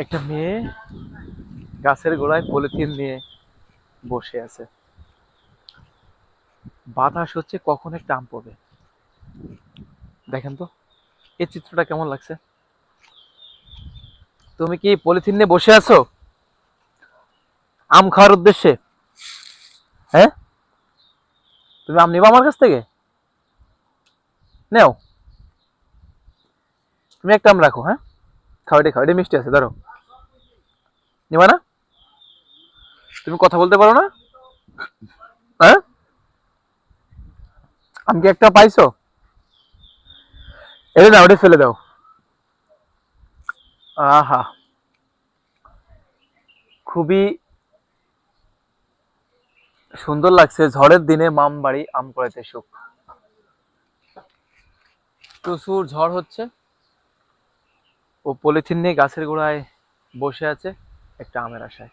একটা মেয়ে গাছের গোড়ায় পলিথিন নিয়ে বসে আছে। বাতাস হচ্ছে কখন একটা আম পড়বে। দেখেন তো এই চিত্রটা কেমন লাগছে। তুমি কি পলিথিন নিয়ে বসে আছো আম খাওয়ার উদ্দেশ্যে? হ্যাঁ, তুমি আম নিবা আমার কাছ থেকে? নেও, তুমি একটা আম রাখো। হ্যাঁ, খাও, এটা খাও, এটা মিষ্টি আছে, ধরো। নিবা না? তুমি কথা বলতে পারো না? হ্যাঁ, আম কি একটা পাইছো? এটা না, ওটা ফেলে দাও। আহা, খুবই সুন্দর লাগছে। ঝড়ের দিনে মাম বাড়ি আম কুড়াইতে সুখ। প্রচুর ঝড় হচ্ছে, ও পলিথিন নিয়ে গাছের গোড়ায় বসে আছে একটা আমের আশায়।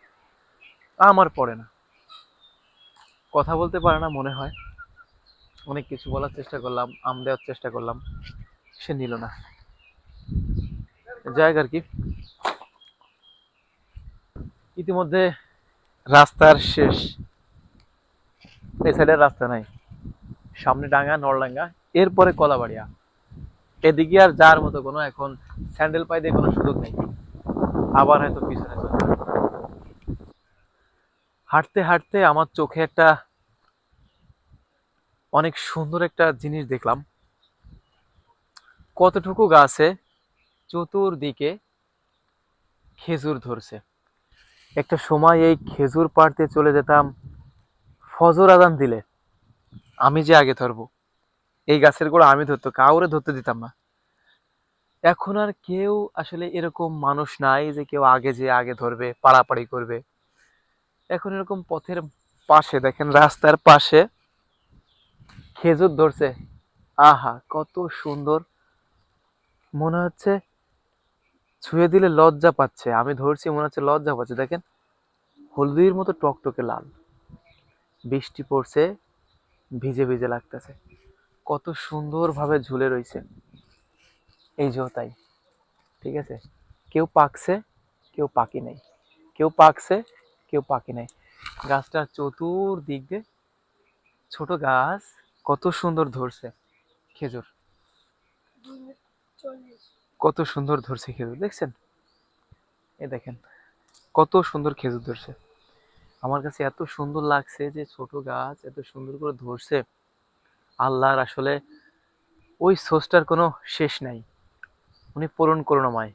আমার পড়ে না, কথা বলতে পারে না মনে হয়। অনেক কিছু বলার চেষ্টা করলাম, আম দেওয়ার চেষ্টা করলাম, সে নিল না। যাই আর কি। ইতিমধ্যে রাস্তার শেষ, এই সাইডের রাস্তা নাই, সামনে ডাঙ্গা নলডাঙ্গা, এরপরে কলাবাড়িয়া। এদিকে আর যার মতো কোনো এখন স্যান্ডেল পাই দিয়ে কোনো সুযোগ নেই। আবার হয়তো পিছনে চলে যাবে। হাঁটতে হাঁটতে আমার চোখে একটা অনেক সুন্দর একটা জিনিস দেখলাম। কতটুকু গাছে চতুর্দিকে খেজুর ধরছে। একটা সময় এই খেজুর পাড়তে চলে যেতাম ফজর আজান দিলে। আমি যে আগে ধরবো, এই গাছের গোড়া আমি ধরতো, কাউরে ধরতে দিতাম না। এখন আর কেউ আসলে এরকম মানুষ নাই যে কেউ আগে যে আগে ধরবে, পাড়াপাড়ি করবে। এখন এরকম পথের পাশে দেখেন, রাস্তার পাশে খেজুর ধরছে। আহা, কত সুন্দর! মনে হচ্ছে ছুঁয়ে দিলে লজ্জা পাচ্ছে। আমি ধরছি, মনে হচ্ছে লজ্জা পাচ্ছে। দেখেন, হলদির মতো টকটকে লাল, বৃষ্টি পড়ছে, ভিজে ভিজে লাগতেছে। কত সুন্দর ভাবে ঝুলে রইছে। এই যে তাই, ঠিক আছে। কেউ পাকছে, কেউ পাকি নাই। কেউ পাকছে, কেউ পাকি নাই। গাছটার চতুর্দিক দিয়ে ছোট গাছ, কত সুন্দর ধরছে খেজুর। কত সুন্দর ধরছে খেজুর, দেখছেন? এই দেখেন, কত সুন্দর খেজুর ধরছে। আমার কাছে এত সুন্দর লাগছে যে ছোট গাছ এত সুন্দর করে ধরছে। আল্লাহর আসলে ওই সোর্সটার কোনো শেষ নাই। উনি পূরণ করুণাময়।